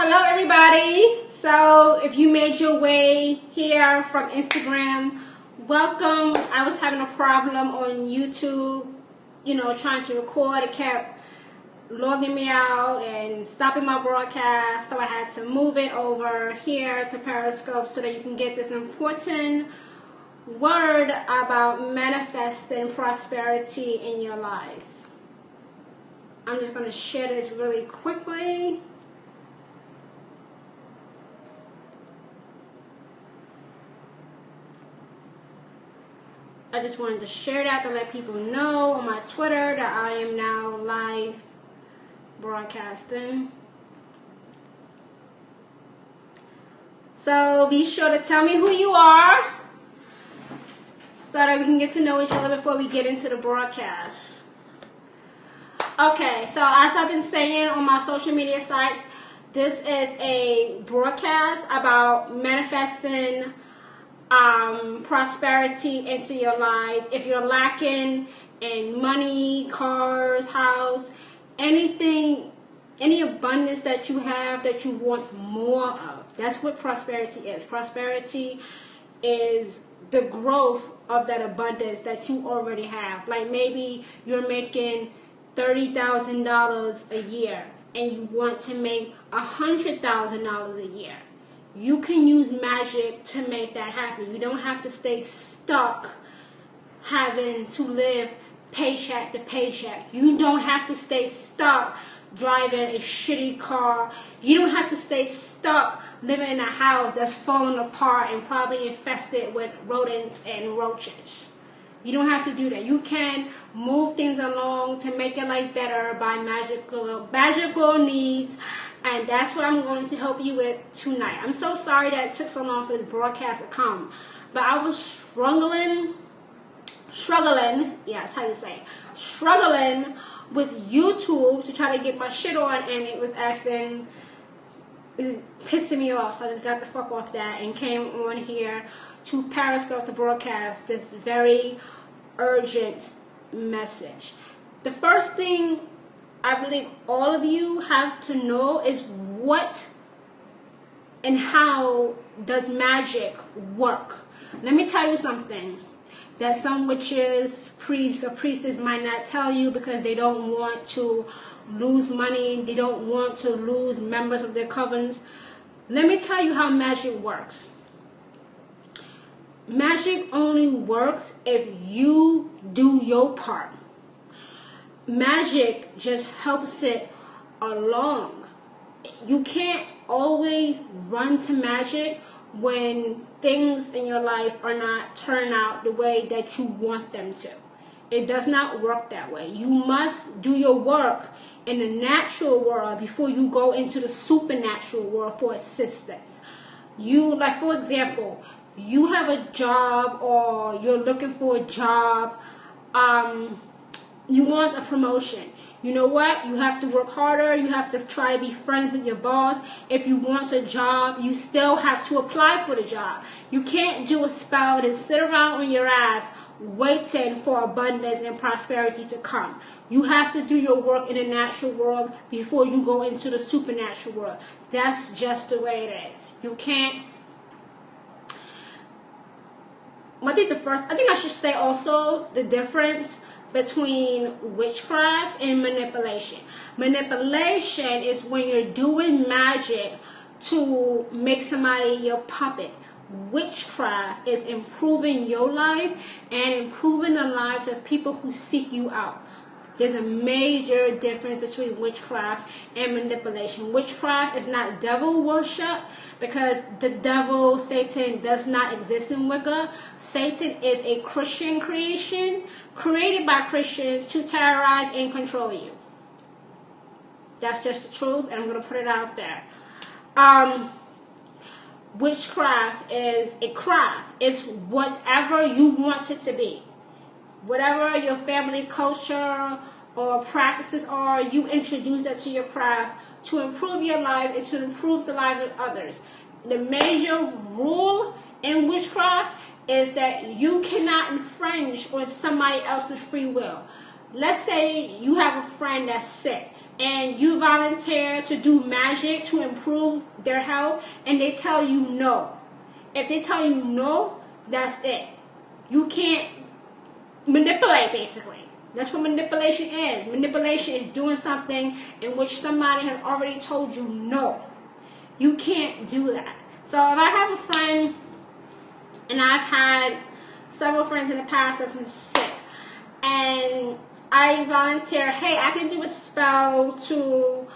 Hello everybody. So if you made your way here from Instagram, welcome. I was having a problem on YouTube, trying to record. It kept logging me out and stopping my broadcast, so I had to move it over here to Periscope so that you can get this important word about manifesting prosperity in your lives. I'm just going to share this really quickly. I just wanted to share that to let people know on my Twitter that I am now live broadcasting. So be sure to tell me who you are so that we can get to know each other before we get into the broadcast. Okay, so as I've been saying on my social media sites, this is a broadcast about manifesting prosperity into your lives. If you're lacking in money, cars, house, anything, any abundance that you have that you want more of, that's what prosperity is. Prosperity is the growth of that abundance that you already have. Like maybe you're making $30,000 a year and you want to make $100,000 a year. You can use magic to make that happen. You don't have to stay stuck having to live paycheck to paycheck. You don't have to stay stuck driving a shitty car. You don't have to stay stuck living in a house that's falling apart and probably infested with rodents and roaches. You don't have to do that. You can move things along to make your life better by magical needs. And that's what I'm going to help you with tonight. I'm so sorry that it took so long for the broadcast to come. But I was struggling, yeah, that's how you say it, struggling with YouTube to try to get my shit on, and it was pissing me off. So I just got the fuck off that and came on here to Periscope to broadcast this very urgent message. The first thing I believe all of you have to know is what and how does magic work. Let me tell you something that some witches, priests, or priestess might not tell you because they don't want to lose money. They don't want to lose members of their covens. Let me tell you how magic works. Magic only works if you do your part. Magic just helps it along. You can't always run to magic when things in your life are not turning out the way that you want them to. It does not work that way. You must do your work in the natural world before you go into the supernatural world for assistance. Like for example, you have a job or you're looking for a job, you want a promotion. You know what? You have to work harder. You have to try to be friends with your boss. If you want a job, you still have to apply for the job. You can't do a spell and sit around on your ass waiting for abundance and prosperity to come. You have to do your work in the natural world before you go into the supernatural world. That's just the way it is. You can't. I think I should say also the difference between witchcraft and manipulation. Manipulation is when you're doing magic to make somebody your puppet. Witchcraft is improving your life and improving the lives of people who seek you out. There's a major difference between witchcraft and manipulation. Witchcraft is not devil worship because the devil, Satan, does not exist in Wicca. Satan is a Christian creation created by Christians to terrorize and control you. That's just the truth, and I'm going to put it out there. Witchcraft is a craft. It's whatever you want it to be. Whatever your family culture or practices are, you introduce that to your craft to improve your life and to improve the lives of others. The major rule in witchcraft is that you cannot infringe on somebody else's free will. Let's say you have a friend that's sick. and you volunteer to do magic to improve their health, and they tell you no. If they tell you no, that's it. You can't manipulate, basically. That's what manipulation is. Manipulation is doing something in which somebody has already told you no. You can't do that. So if I have a friend, and I've had several friends in the past that's been sick, and I volunteer, hey, I can do a spell to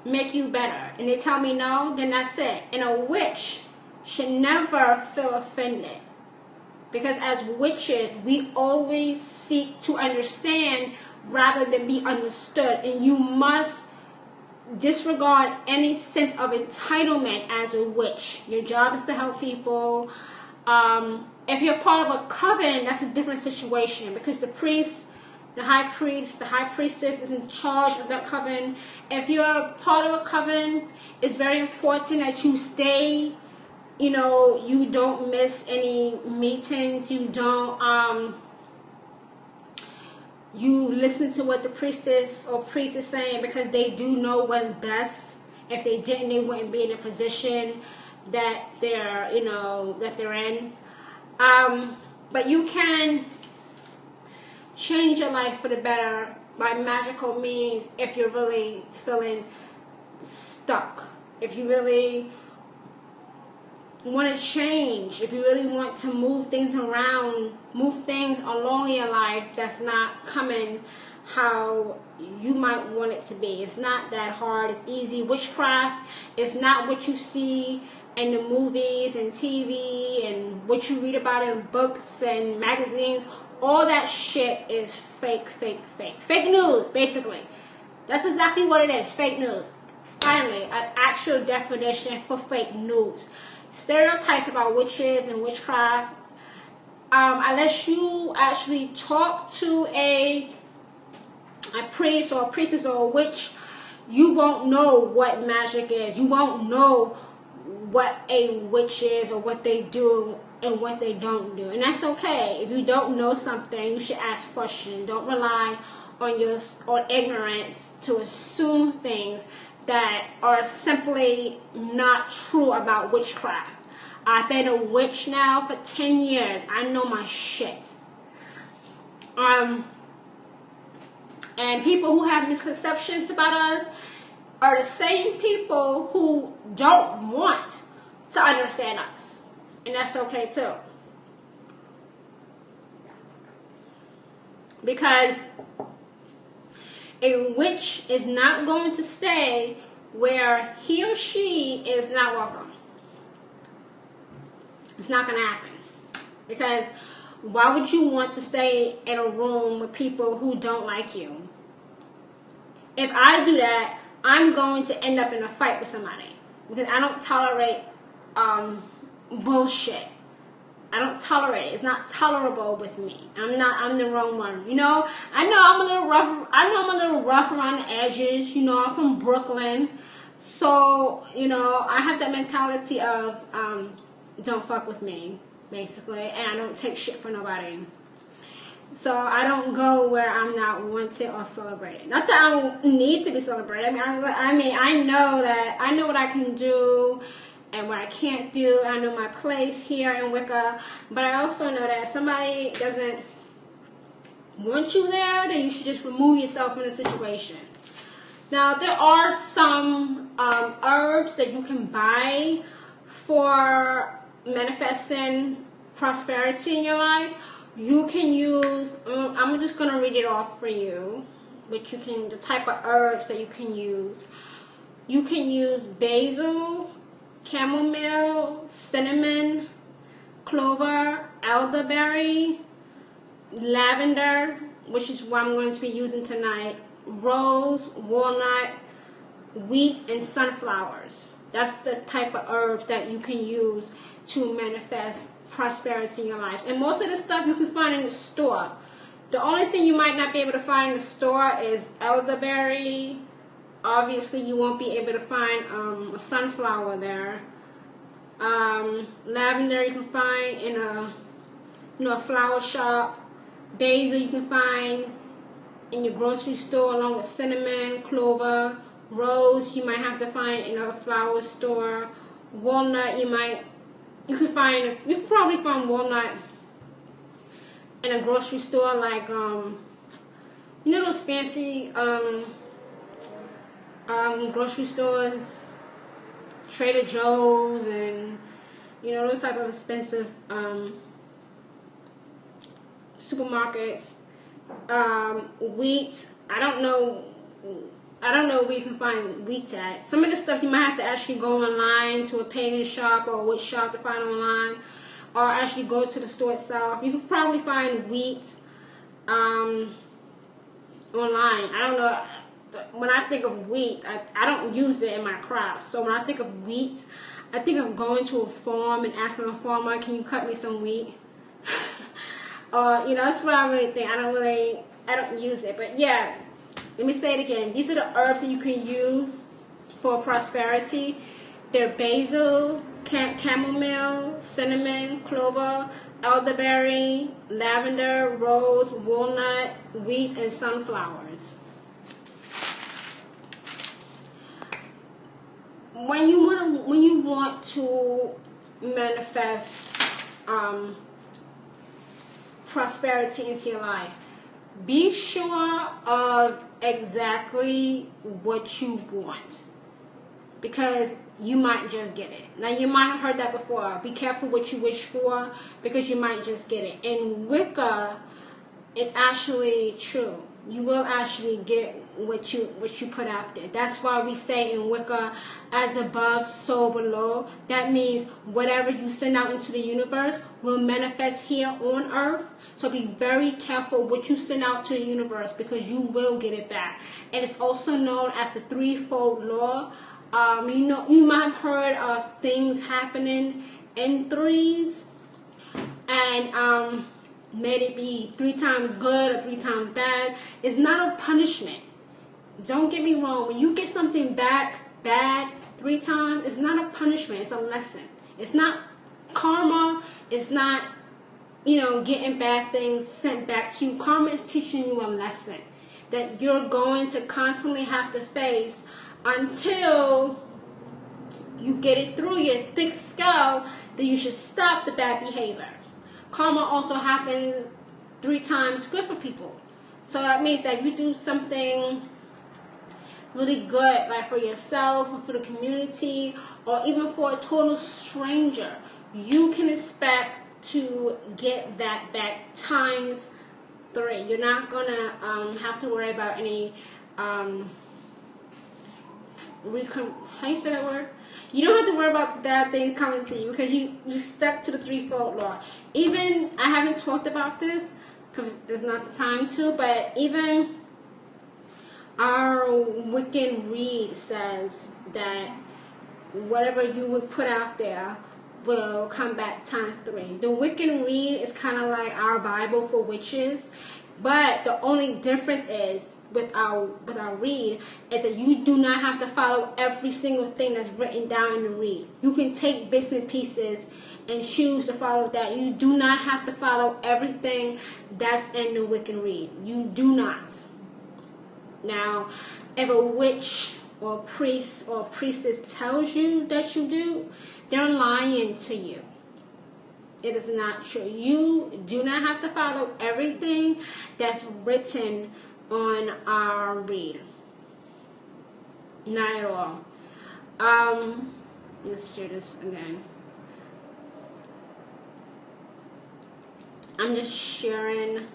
make you better, and they tell me no, then that's it. And a witch should never feel offended, because as witches, we always seek to understand rather than be understood, and you must disregard any sense of entitlement as a witch. Your job is to help people. If you're part of a coven, that's a different situation, because the priest, the high priestess is in charge of that coven. If you're part of a coven, it's very important that you stay, you don't miss any meetings, you don't, you listen to what the priestess or priest is saying, because they do know what's best. If they didn't, they wouldn't be in the position that they're, that they're in. But you can change your life for the better by magical means if you're really feeling stuck. If you really want to change, if you really want to move things around, move things along your life that's not coming how you might want it to be. It's not that hard. It's easy. Witchcraft is not what you see in the movies and TV and what you read about in books and magazines. All that shit is fake. Fake news, basically. That's exactly what it is, fake news. Finally, an actual definition for fake news. Stereotypes about witches and witchcraft, unless you actually talk to a priest or a priestess or a witch, you won't know what magic is. You won't know what a witch is or what they do and what they don't do. And that's okay. If you don't know something, you should ask questions. Don't rely on ignorance to assume things that are simply not true about witchcraft. I've been a witch now for 10 years. I know my shit. And people who have misconceptions about us are the same people who don't want to understand us. And that's okay too. Because a witch is not going to stay where he or she is not welcome. It's not going to happen. Because why would you want to stay in a room with people who don't like you? If I do that, I'm going to end up in a fight with somebody. Because I don't tolerate bullshit. I don't tolerate it. It's not tolerable with me. I'm the wrong one. I know I'm a little rough. I know I'm a little rough around the edges. I'm from Brooklyn. So, I have that mentality of don't fuck with me, basically. And I don't take shit from nobody. So I don't go where I'm not wanted or celebrated. Not that I don't need to be celebrated. I know what I can do and what I can't do. I know my place here in Wicker, but I also know that if somebody doesn't want you there, then you should just remove yourself from the situation. Now, there are some herbs that you can buy for manifesting prosperity in your life. You can use, I'm just going to read it off for you, but the type of herbs that you can use. You can use basil, chamomile, cinnamon, clover, elderberry, lavender, which is what I'm going to be using tonight, rose, walnut, wheat, and sunflowers. That's the type of herbs that you can use to manifest prosperity in your life. And most of the stuff you can find in the store. The only thing you might not be able to find in the store is elderberry. Obviously, you won't be able to find a sunflower there. Lavender you can find in a flower shop. Basil you can find in your grocery store, along with cinnamon, clover, rose. You might have to find in a flower store. Walnut, you could probably find walnut in a grocery store, like those fancy grocery stores, Trader Joe's, and those type of expensive supermarkets. Wheat, I don't know where you can find wheat at. Some of the stuff you might have to actually go online to a pagan shop or which shop to find online, or actually go to the store itself. You can probably find wheat online. I don't know. When I think of wheat, I don't use it in my craft. So when I think of wheat, I think of going to a farm and asking a farmer, can you cut me some wheat? That's what I really think. I don't use it. But yeah, let me say it again. These are the herbs that you can use for prosperity. They're basil, chamomile, cinnamon, clover, elderberry, lavender, rose, walnut, wheat, and sunflowers. When you want to manifest prosperity into your life, be sure of exactly what you want, because you might just get it. Now, you might have heard that before. Be careful what you wish for, because you might just get it. In Wicker, it's actually true. You will actually get what you put out there. That's why we say in Wicker, as above, so below. That means whatever you send out into the universe will manifest here on earth. So be very careful what you send out to the universe, because you will get it back. And it's also known as the threefold law. You might have heard of things happening in threes, and may it be 3 times good or 3 times bad. It's not a punishment. Don't get me wrong. When you get something bad 3 times, it's not a punishment. It's a lesson. It's not karma. It's not, getting bad things sent back to you. Karma is teaching you a lesson that you're going to constantly have to face until you get it through your thick skull that you should stop the bad behavior. Karma also happens 3 times good for people. So that means that you do something really good, like for yourself or for the community, or even for a total stranger, you can expect to get that back times 3. You're not gonna have to worry about any how you say that word? You don't have to worry about bad things coming to you, because you stuck to the threefold law. Even, I haven't talked about this because it's not the time to, but even our Wiccan read says that whatever you would put out there will come back times 3. The Wiccan read is kind of like our Bible for witches, but the only difference is with our read is that you do not have to follow every single thing that's written down in the read. You can take bits and pieces and choose to follow that. You do not have to follow everything that's in the Wiccan read. You do not. Now, if a witch or priest or priestess tells you that you do, they're lying to you. It is not true. You do not have to follow everything that's written on our read. Not at all. Let's do this again. I'm just sharing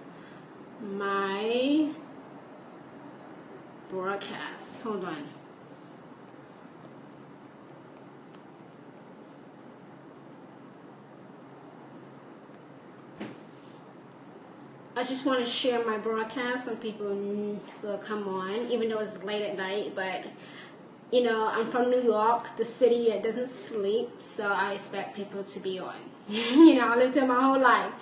my broadcast. Hold on. I just want to share my broadcast so people will come on, even though it's late at night. But, I'm from New York, the city that doesn't sleep, so I expect people to be on. I lived here my whole life.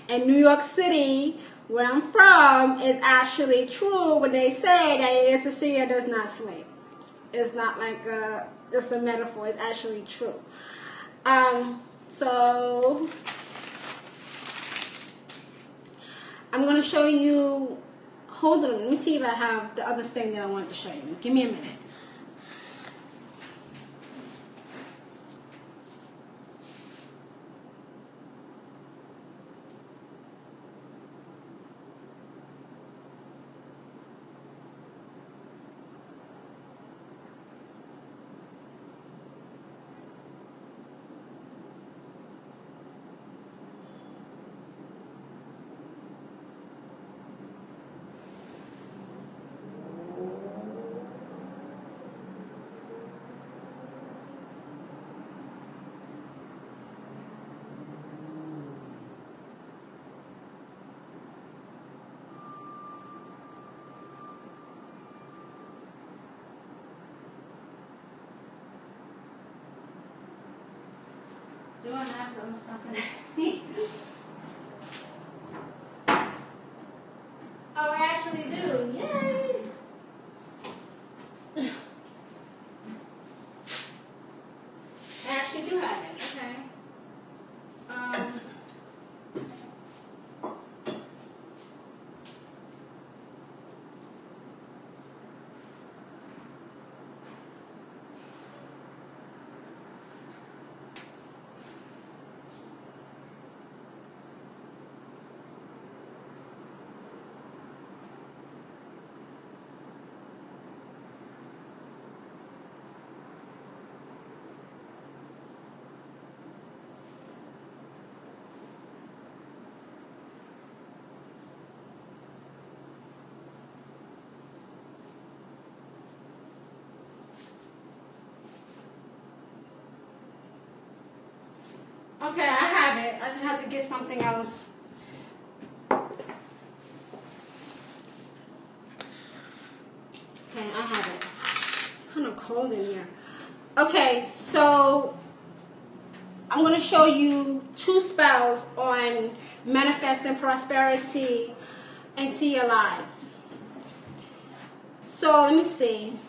And New York City, where I'm from, is actually true when they say that it is a city that does not sleep. It's not like just a metaphor. It's actually true. So I'm going to show you Hold on, let me see if I have the other thing that I wanted to show you. Give me a minute. Do I have done something? Oh, I actually do. Yay! I actually do have it. Okay. Okay, I have it. I just have to get something else. Okay, I have it. It's kind of cold in here. Okay, so I'm going to show you 2 spells on manifesting prosperity into your lives. So let me see.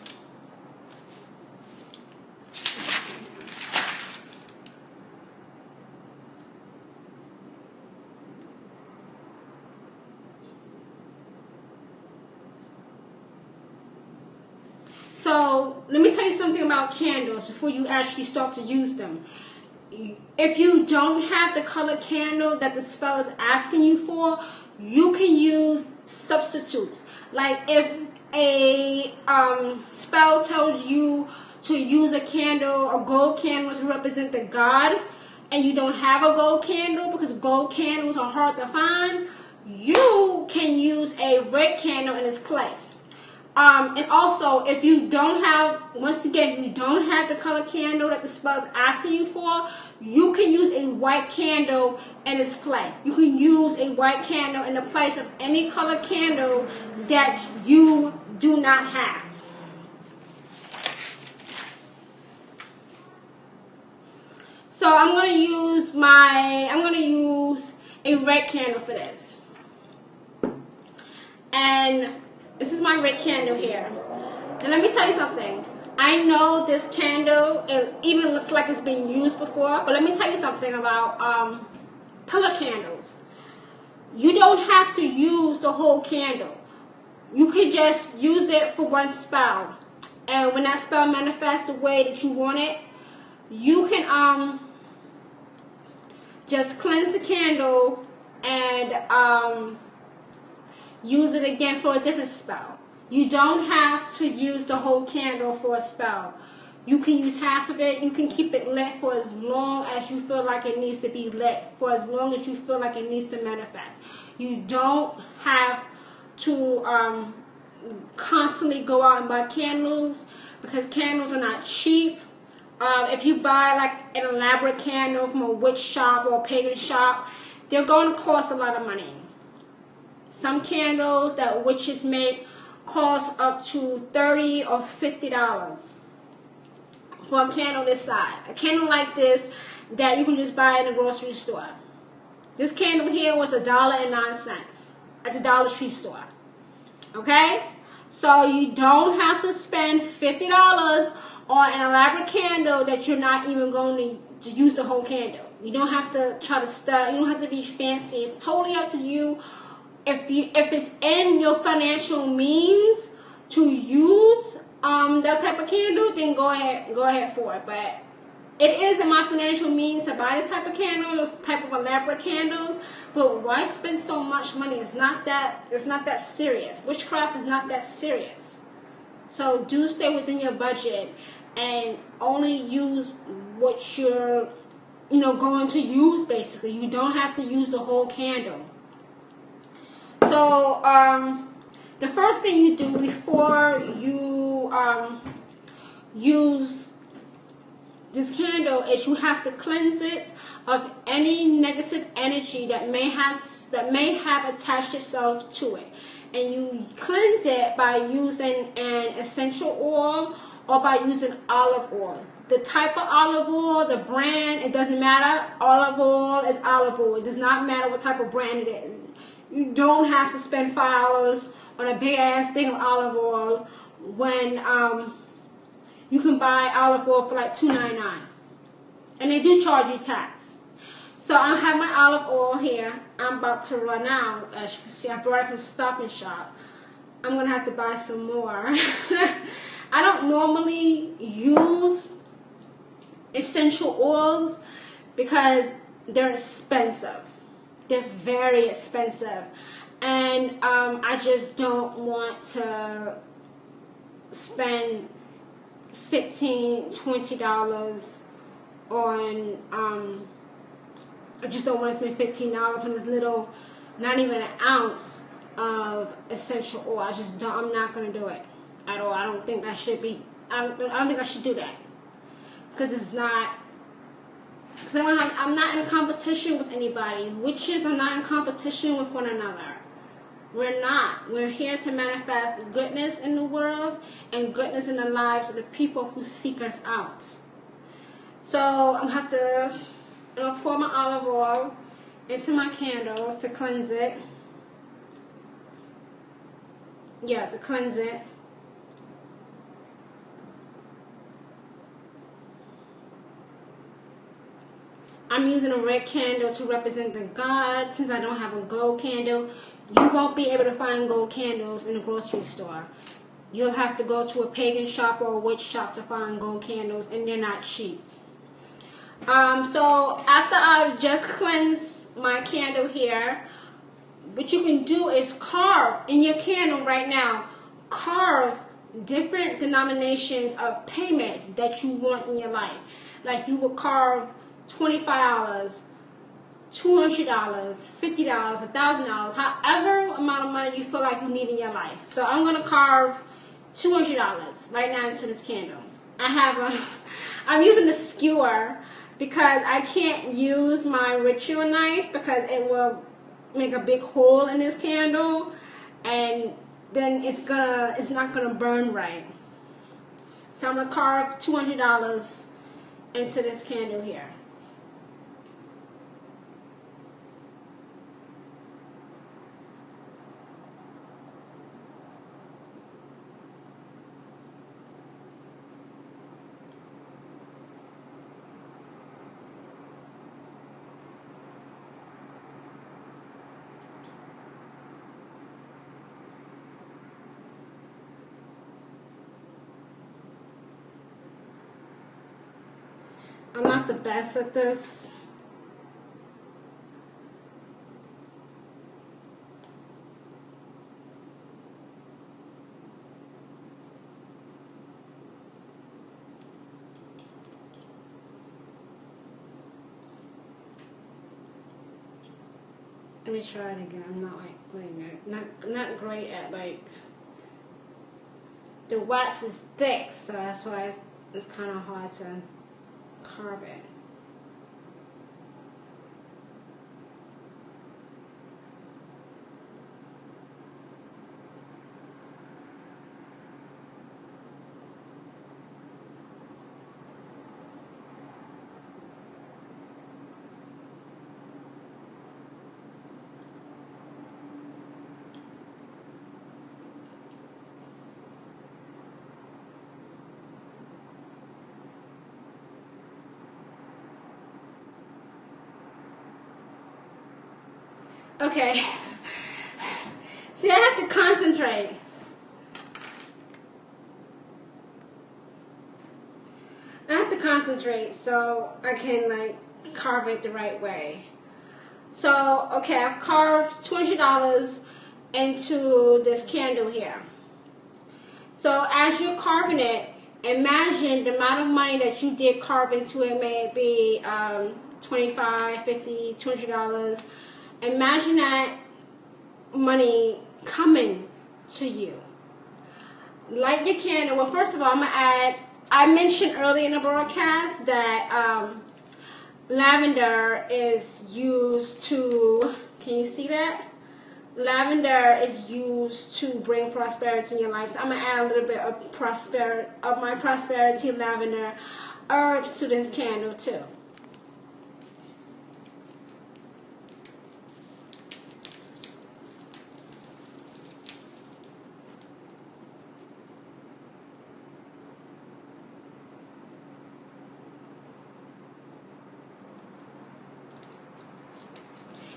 So let me tell you something about candles before you actually start to use them. If you don't have the color candle that the spell is asking you for, you can use substitutes. Like if a spell tells you to use a candle, a gold candle to represent the god, and you don't have a gold candle because gold candles are hard to find, you can use a red candle in its place. And also, if you don't have, once again, if you don't have the color candle that the spell is asking you for, you can use a white candle in its place. You can use a white candle in the place of any color candle that you do not have. So I'm going to use a red candle for this. And this is my red candle here. And let me tell you something. I know this candle, it even looks like it's been used before, but let me tell you something about pillar candles. You don't have to use the whole candle. You can just use it for one spell. And when that spell manifests the way that you want it, you can just cleanse the candle and use it again for a different spell. You don't have to use the whole candle for a spell. You can use half of it. You can keep it lit for as long as you feel like it needs to be lit, for as long as you feel like it needs to manifest. You don't have to constantly go out and buy candles because candles are not cheap. If you buy like an elaborate candle from a witch shop or a pagan shop, they're going to cost a lot of money. Some candles that witches make cost up to $30 or $50 for a candle this size. A candle like this that you can just buy in a grocery store. This candle here was $1.09 at the Dollar Tree store. Okay? So you don't have to spend $50 on an elaborate candle that you're not even going to use the whole candle. You don't have to try to stud. You don't have to be fancy. It's totally up to you. if it's in your financial means to use that type of candle, then go ahead for it. But it is in my financial means to buy this type of candles, type of elaborate candles. But why spend so much money? It's not that serious. Witchcraft is not that serious. So do stay within your budget and only use what you're going to use. Basically, you don't have to use the whole candle. So the first thing you do before you use this candle is you have to cleanse it of any negative energy that may have attached itself to it. And you cleanse it by using an essential oil or by using olive oil. The type of olive oil, the brand, it doesn't matter. Olive oil is olive oil. It does not matter what type of brand it is. You don't have to spend $5 on a big ass thing of olive oil when you can buy olive oil for like $2.99, and they do charge you tax. So I have my olive oil here. I'm about to run out. As you can see, I brought it from Stop and Shop. I'm gonna have to buy some more. I don't normally use essential oils because they're expensive. They're very expensive, and I just don't want to spend $15, $20 on I just don't want to spend $15 on this little, not even an ounce of essential oil. I'm not going to do it at all. I don't think I should be, I don't think I should do that. Because I'm not in competition with anybody. Witches are not in competition with one another. We're not. We're here to manifest goodness in the world and goodness in the lives of the people who seek us out. So I'm going to pour my olive oil into my candle to cleanse it. Yeah, to cleanse it. I'm using a red candle to represent the gods. Since I don't have a gold candle, you won't be able to find gold candles in the grocery store. You'll have to go to a pagan shop or a witch shop to find gold candles, and they're not cheap. So after I've just cleansed my candle here, what you can do is carve in your candle right now. Carve different denominations of payments that you want in your life. Like you will carve $25, $200, $50, $1,000, however amount of money you feel like you need in your life. So I'm going to carve $200 right now into this candle. I'm using the skewer because I can't use my ritual knife because it will make a big hole in this candle, and then it's not gonna burn right. So I'm gonna carve $200 into this candle here. I'm not the best at this. Let me try it again. I'm not great at the wax is thick, so that's why it's kind of hard to carve it. Okay, See, I have to concentrate. I have to concentrate so I can like carve it the right way. So, okay, I've carved $200 into this candle here. So as you're carving it, imagine the amount of money that you did carve into it. May be $25, $50, $200. Imagine that money coming to you. Light your candle. Well, first of all, I'm going to add, I mentioned earlier in the broadcast that lavender is used to, can you see that? Lavender is used to bring prosperity in your life. So I'm going to add a little bit of my prosperity lavender herbs to this candle too.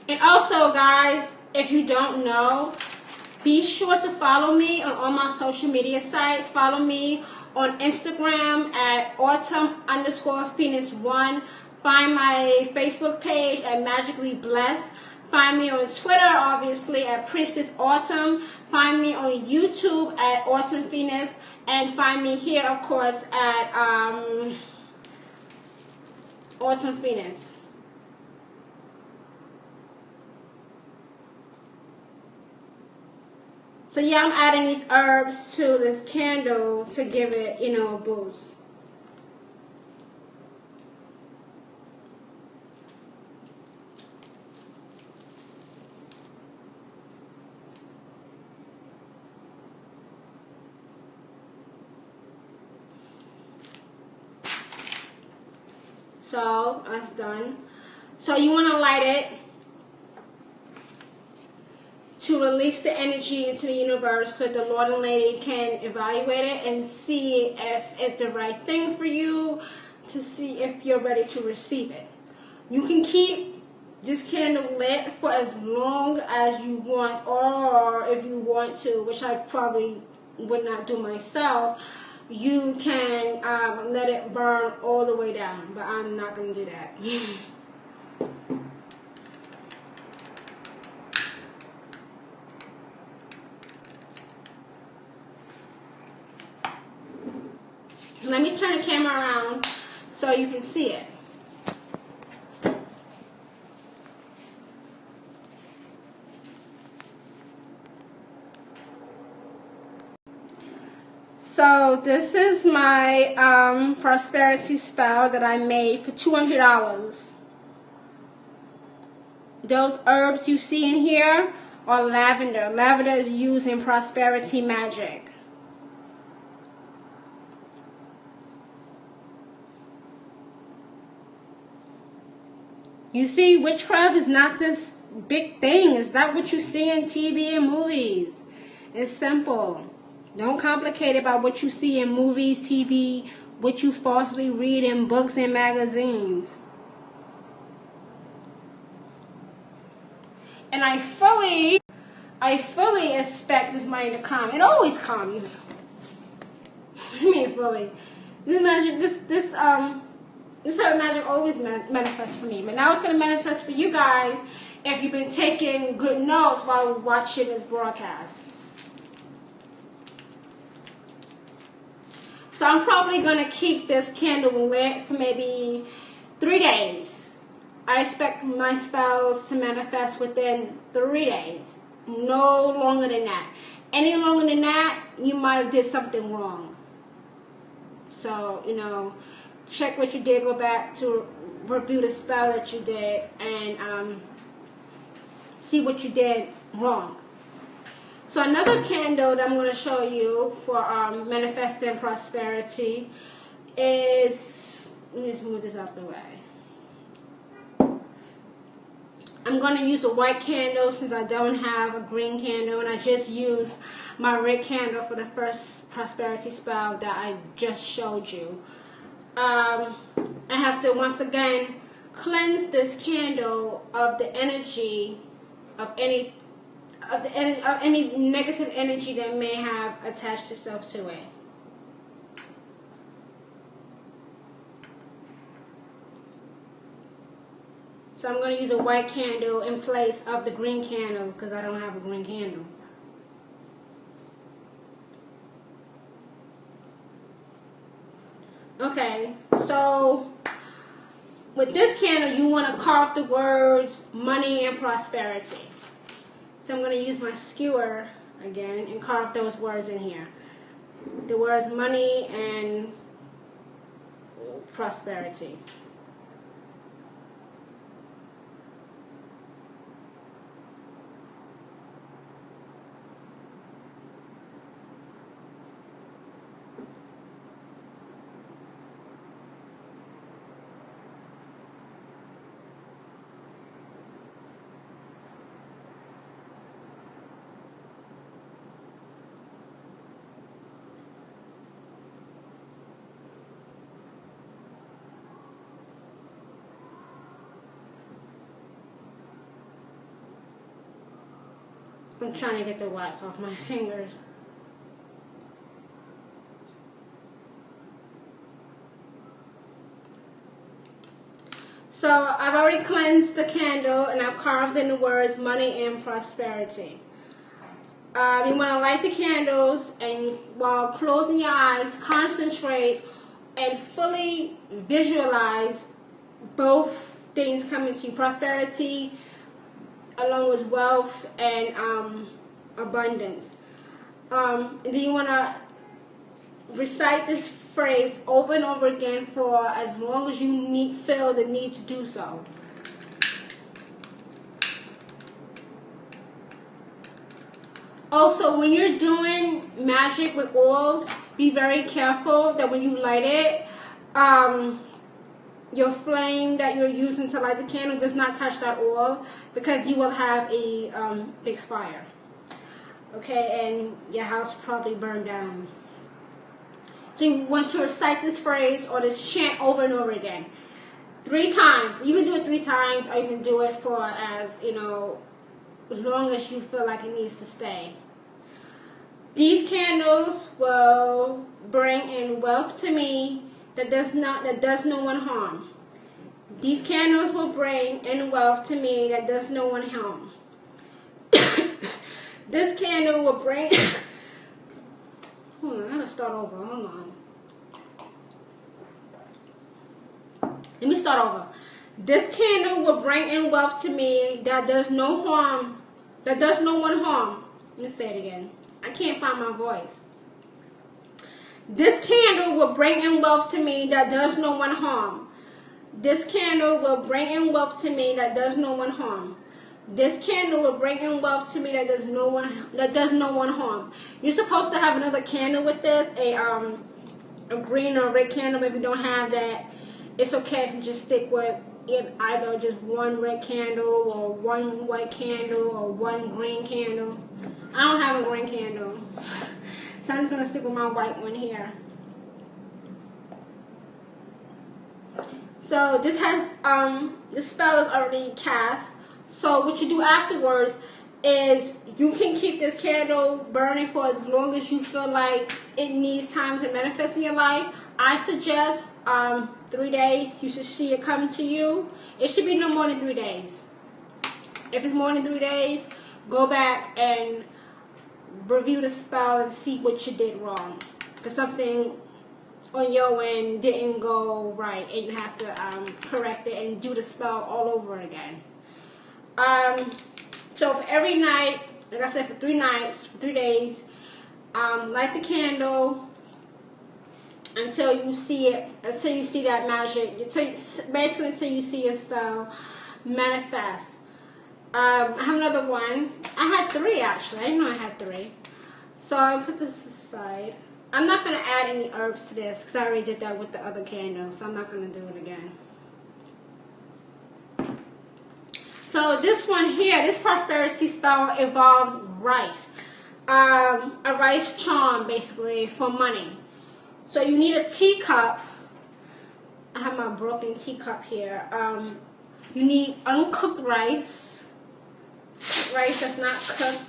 And also, guys, if you don't know, be sure to follow me on all my social media sites. Follow me on Instagram at autumn_Phoenix1. Find my Facebook page at Magically Blessed. Find me on Twitter, obviously, at Priestess Autumn. Find me on YouTube at Autumn Phoenix. And find me here, of course, at Autumn Phoenix. So yeah, I'm adding these herbs to this candle to give it, you know, a boost. So that's done. So you want to light it to release the energy into the universe so the Lord and Lady can evaluate it and see if it's the right thing for you, to see if you're ready to receive it. You can keep this candle lit for as long as you want, or if you want to, which I probably would not do myself, you can let it burn all the way down, but I'm not going to do that. Let me turn the camera around so you can see it. So this is my prosperity spell that I made for $200. Those herbs you see in here are lavender. Lavender is used in prosperity magic. You see, witchcraft is not this big thing. It's not what you see in TV and movies. It's simple. Don't complicate it by what you see in movies, TV, what you falsely read in books and magazines. And I fully expect this money to come. It always comes. I mean, fully. This type of magic always manifests for me. But now it's going to manifest for you guys if you've been taking good notes while watching this broadcast. So I'm probably going to keep this candle lit for maybe 3 days. I expect my spells to manifest within 3 days. No longer than that. Any longer than that, you might have did something wrong. So, you know, check what you did, go back to review the spell that you did, and see what you did wrong. So another candle that I'm going to show you for manifesting prosperity is, let me just move this out the way. I'm going to use a white candle since I don't have a green candle, and I just used my red candle for the first prosperity spell that I just showed you. I have to once again cleanse this candle of the energy of any of any negative energy that may have attached itself to it. So I'm going to use a white candle in place of the green candle because I don't have a green candle. Okay, so with this candle, you want to carve the words money and prosperity. So I'm going to use my skewer again and carve those words in here. The words money and prosperity. I'm trying to get the wax off my fingers. So I've already cleansed the candle and I've carved in the words money and prosperity. You want to light the candles and while closing your eyes, concentrate and fully visualize both things coming to you, prosperity along with wealth and abundance. And then you want to recite this phrase over and over again for as long as you feel the need to do so. Also, when you're doing magic with oils, be very careful that when you light it, your flame that you're using to light the candle does not touch that oil because you will have a big fire. Okay, and your house probably burned down. So you want to recite this phrase or this chant over and over again. 3 times. You can do it 3 times or you can do it for as long as you feel like it needs to stay. These candles will bring in wealth to me that does no one harm. These candles will bring in wealth to me that does no one harm. This candle will bring hold on, I gotta start over. Hold on. Let me start over. This candle will bring in wealth to me that does no harm, that does no one harm. Let me say it again. I can't find my voice. This candle will bring in wealth to me that does no one harm. This candle will bring in wealth to me that does no one harm. This candle will bring in wealth to me that does no one harm. You're supposed to have another candle with this, a green or red candle. If you don't have that, it's okay to just stick with either just one red candle or one white candle or one green candle. I don't have a green candle, so I'm just going to stick with my white one here. So this has, the spell is already cast. So what you do afterwards is you can keep this candle burning for as long as you feel like it needs time to manifest in your life. I suggest 3 days. You should see it come to you. It should be no more than 3 days. If it's more than 3 days, go back and review the spell and see what you did wrong. Because something on your end didn't go right and you have to correct it and do the spell all over again. So for every night, like I said, for 3 nights, for 3 days, light the candle until you see it, until you see that magic, basically until you see a spell manifest. I have another one. I had 3 actually. I didn't know I had 3. So I'll put this aside. I'm not going to add any herbs to this because I already did that with the other candle, so I'm not going to do it again. So this one here, this prosperity spell involves rice. A rice charm, basically, for money. So you need a teacup. I have my broken teacup here. You need uncooked rice. Rice that's not cooked.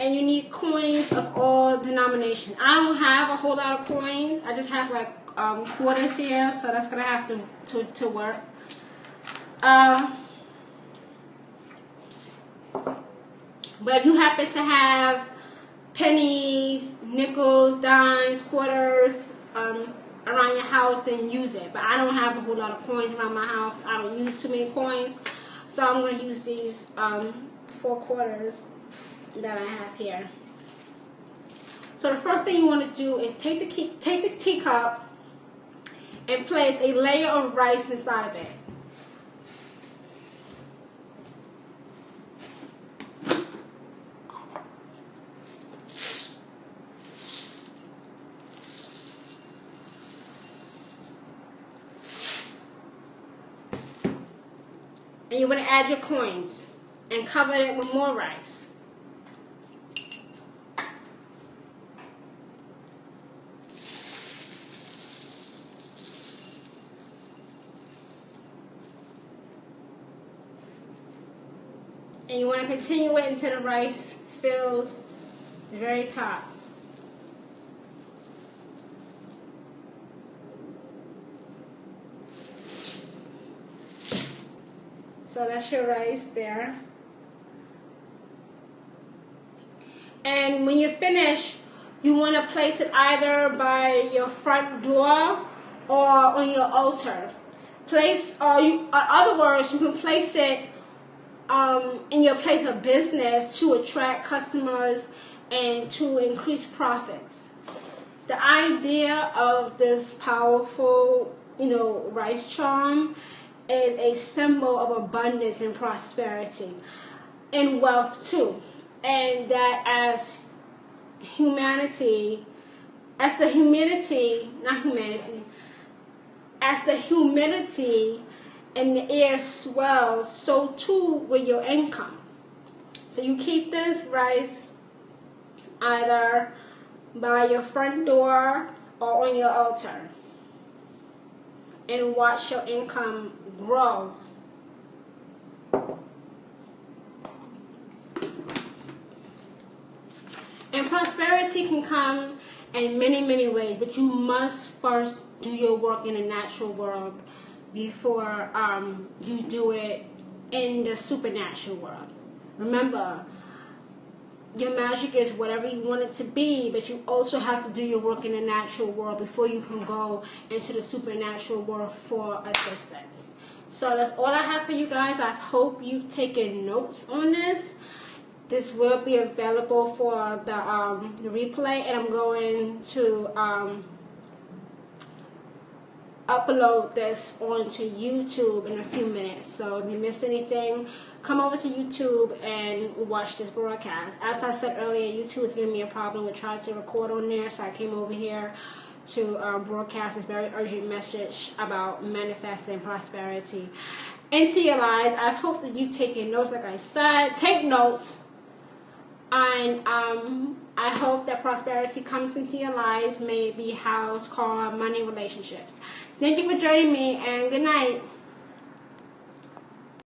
And you need coins of all denominations. I don't have a whole lot of coins. I just have like quarters here, so that's gonna have to work. But if you happen to have pennies, nickels, dimes, quarters around your house, then use it. But I don't have a whole lot of coins around my house. I don't use too many coins, so I'm going to use these 4 quarters that I have here. So the first thing you want to do is take the teacup and place a layer of rice inside of it. And you want to add your coins and cover it with more rice. And you want to continue it until the rice fills the very top. So that's your rice there. And when you're finished, you want to place it either by your front door or on your altar. In other words, you can place it in your place of business to attract customers and to increase profits. The idea of this powerful, rice charm is a symbol of abundance and prosperity and wealth too. And that as the humidity and the air swells, so too will your income. So you keep this rice either by your front door or on your altar and watch your income grow. And prosperity can come in many, many ways, but you must first do your work in the natural world before you do it in the supernatural world. Remember, your magic is whatever you want it to be, but you also have to do your work in the natural world before you can go into the supernatural world for assistance. So that's all I have for you guys. I hope you've taken notes on this. This will be available for the replay, and I'm going to upload this onto YouTube in a few minutes. So if you missed anything, come over to YouTube and watch this broadcast. As I said earlier, YouTube is giving me a problem with trying to record on there, so I came over here to broadcast this very urgent message about manifesting prosperity into your lives. I hope that you've taken notes. Like I said, take notes. And I hope that prosperity comes into your lives, may it be house, car, money, relationships. Thank you for joining me, and good night.